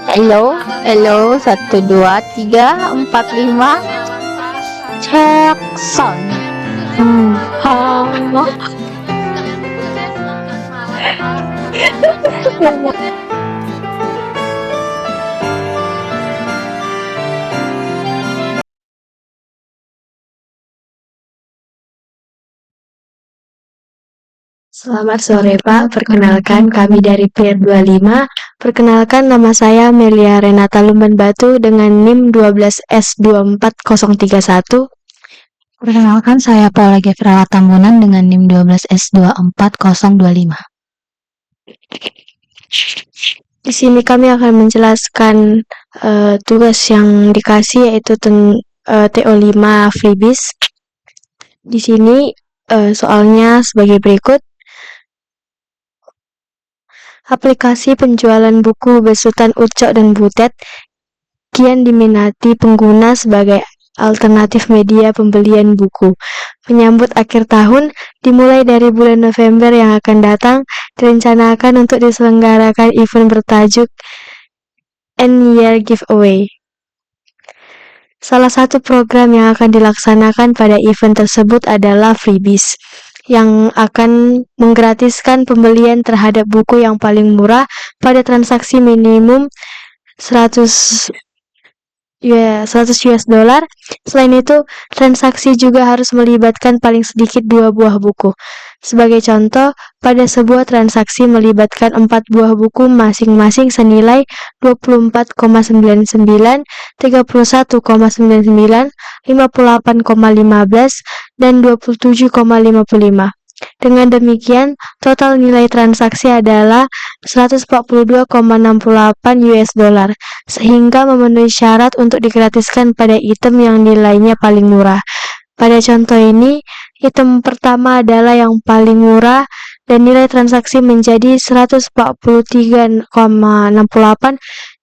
Hello, hello, 1, 2, 3, 4, 5. Cek sound. Halo. Selamat sore Pak, perkenalkan kami dari Pier 25. Perkenalkan nama saya Melia Renata Lumban Batu dengan NIM 12S24031. Perkenalkan saya Paula Gefrala Tambunan dengan NIM 12S24025. Di sini kami akan menjelaskan tugas yang dikasih yaitu TO5 freebies. Di sini soalnya sebagai berikut. Aplikasi penjualan buku besutan Ucok dan Butet kian diminati pengguna sebagai alternatif media pembelian buku. Menyambut akhir tahun, dimulai dari bulan November yang akan datang, direncanakan untuk diselenggarakan event bertajuk End Year Giveaway. Salah satu program yang akan dilaksanakan pada event tersebut adalah freebies, yang akan menggratiskan pembelian terhadap buku yang paling murah pada transaksi minimum 100 US dollar. Selain itu, transaksi juga harus melibatkan paling sedikit 2 buah buku. Sebagai contoh, pada sebuah transaksi melibatkan 4 buah buku masing-masing senilai 24,99, 31,99, 58,15, dan 27,55. Dengan demikian, total nilai transaksi adalah 142,68 US dollar, sehingga memenuhi syarat untuk digratiskan pada item yang nilainya paling murah. Pada contoh ini, item pertama adalah yang paling murah dan nilai transaksi menjadi 143,68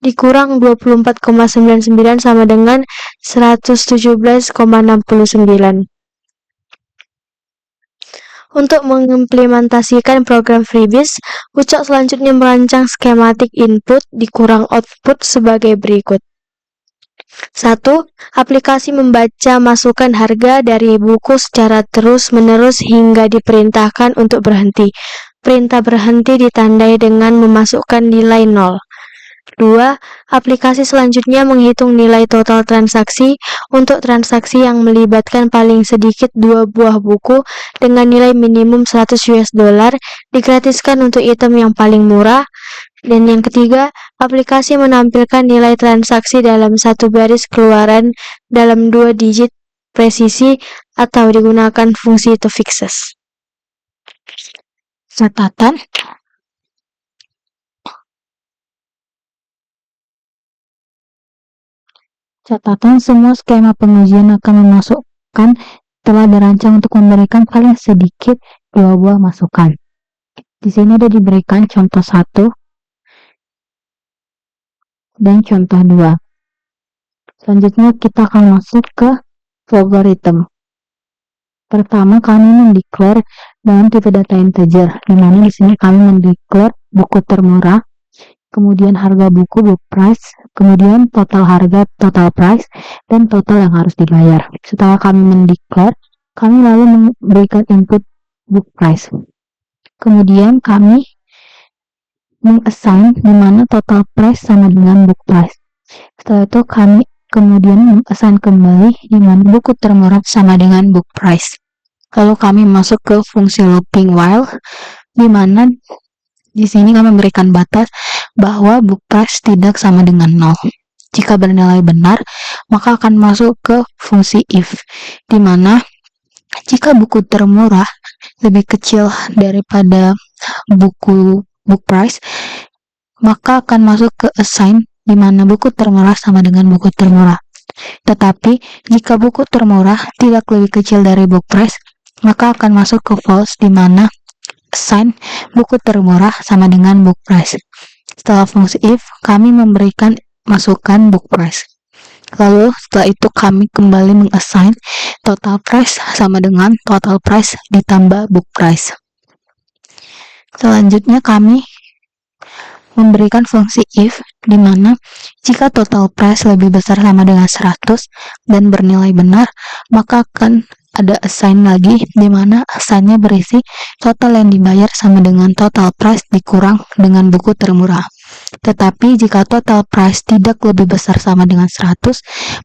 dikurang 24,99 sama dengan 117,69. Untuk mengimplementasikan program freebies, Ucok selanjutnya merancang skematik input dikurang output sebagai berikut. 1. Aplikasi membaca masukan harga dari buku secara terus-menerus hingga diperintahkan untuk berhenti. Perintah berhenti ditandai dengan memasukkan nilai 0. 2. Aplikasi selanjutnya menghitung nilai total transaksi untuk transaksi yang melibatkan paling sedikit 2 buah buku dengan nilai minimum 100 US dollar digratiskan untuk item yang paling murah. Dan yang ketiga, aplikasi menampilkan nilai transaksi dalam satu baris keluaran dalam 2 digit presisi atau digunakan fungsi toFixes. Catatan semua skema pengujian akan memasukkan telah dirancang untuk memberikan paling sedikit 2 buah masukan. Di sini ada diberikan contoh 1 dan contoh 2. Selanjutnya kita akan masuk ke logarithm. Pertama kami mendeklar dalam tipe data integer, di mana di sini kami mendeklar buku termurah, kemudian harga buku book price, kemudian total harga total price, dan total yang harus dibayar. Setelah kami mendeklar, kami lalu memberikan input book price. Kemudian kami mengassign di mana total price sama dengan book price. Setelah itu kami kemudian mengassign kembali di mana buku termurah sama dengan book price. Lalu kami masuk ke fungsi looping while, di mana di sini kami memberikan batas bahwa book price tidak sama dengan 0. Jika bernilai benar, maka akan masuk ke fungsi if, di mana jika buku termurah lebih kecil daripada buku book price, maka akan masuk ke assign, di mana buku termurah sama dengan buku termurah. Tetapi jika buku termurah tidak lebih kecil dari book price, maka akan masuk ke false, di mana assign buku termurah sama dengan book price. Setelah fungsi if, kami memberikan masukan book price. Lalu setelah itu kami kembali mengassign total price sama dengan total price ditambah book price. Selanjutnya kami memberikan fungsi if di mana jika total price lebih besar sama dengan 100 dan bernilai benar, maka akan ada assign lagi di mana assignnya berisi total yang dibayar sama dengan total price dikurang dengan buku termurah. Tetapi jika total price tidak lebih besar sama dengan 100,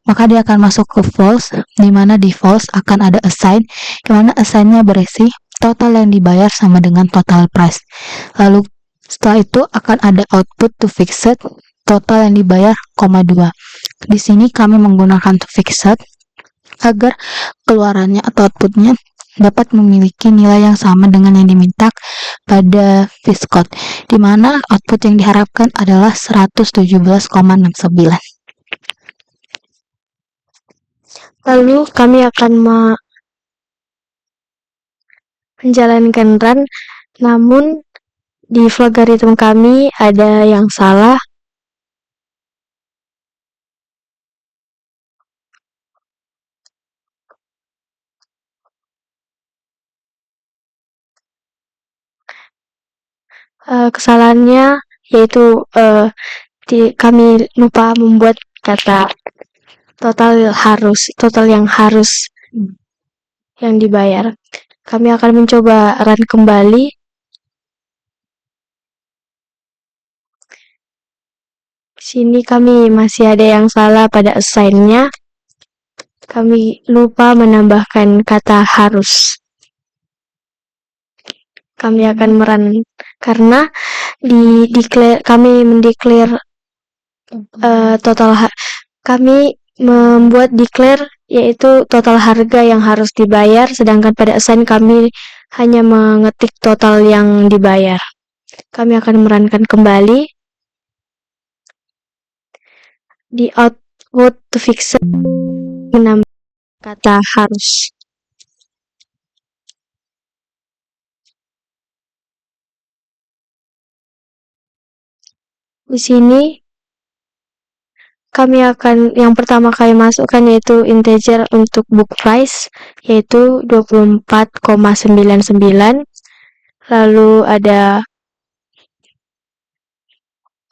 maka dia akan masuk ke false, di mana di false akan ada assign, di mana assignnya berisi total yang dibayar sama dengan total price. Lalu setelah itu akan ada output to fixed, total yang dibayar, 2. Di sini kami menggunakan to fixed agar keluarannya atau outputnya dapat memiliki nilai yang sama dengan yang diminta pada Viscode, di mana output yang diharapkan adalah 117,69. Lalu kami akan menjalankan run, namun di logaritma kami ada yang salah. Kesalahannya yaitu kami lupa membuat kata total yang harus yang dibayar. Kami akan mencoba run kembali. Di sini kami masih ada yang salah pada assign-nya. Kami lupa menambahkan kata harus. Kami akan merun karena kami mendeklar kami membuat declare yaitu total harga yang harus dibayar, sedangkan pada assign kami hanya mengetik total yang dibayar. Kami akan merunkan kembali. Di output to fix menambah kata harus. Di sini kami akan yang pertama kali masukkan yaitu integer untuk book price yaitu 24,99. Lalu ada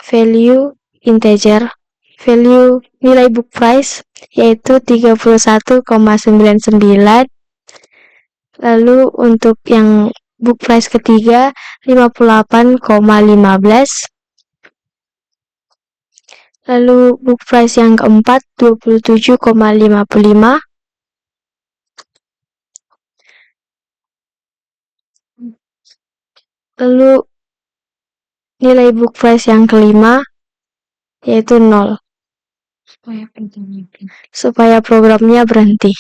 value integer, value nilai book price yaitu 31,99. Lalu untuk yang book price ketiga 58,15. Lalu book price yang keempat 27,55. Lalu nilai book price yang kelima yaitu 0. Supaya programnya berhenti.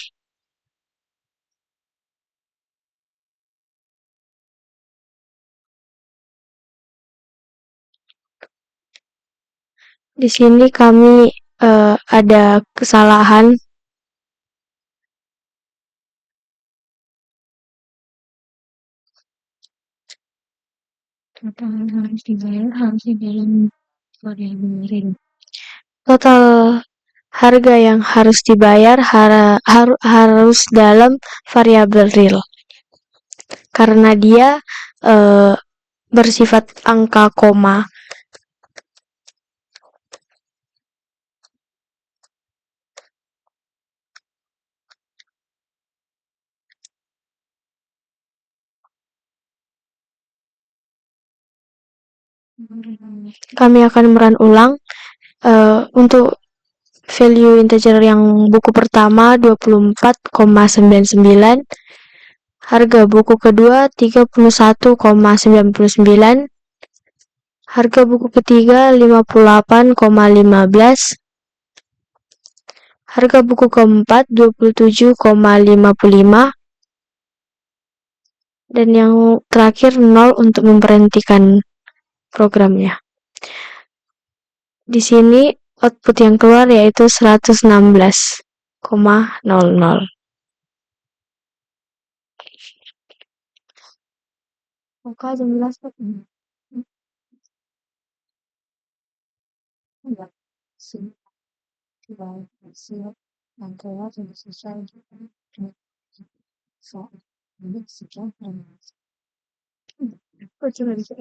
Di sini kami ada kesalahan. Total yang harus dibayar harus di dalam variabel real. Total harga yang harus dibayar harus dalam variabel real. Karena dia bersifat angka koma. Kami akan merun ulang untuk value integer yang buku pertama 24,99, harga buku kedua 31,99, harga buku ketiga 58,15, harga buku keempat 27,55, dan yang terakhir 0 untuk memberhentikan programnya. Di sini output yang keluar yaitu 116,00. Oke, jelas kok. Enggak. Siap. Yang keluar sudah selesai. So, ini sekian. Kok cuma bisa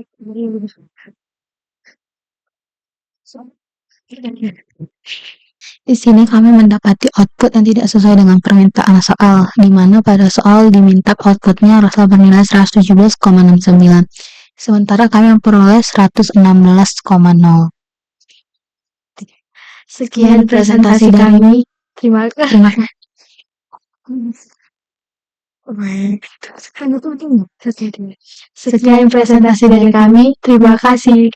Di sini kami mendapati output yang tidak sesuai dengan permintaan soal, di mana pada soal diminta outputnya rasa bernilai 117,69, sementara kami memperoleh 116,0. Sekian presentasi kami. Terima kasih. Terima kasih. Sekian presentasi dari kami. Terima kasih.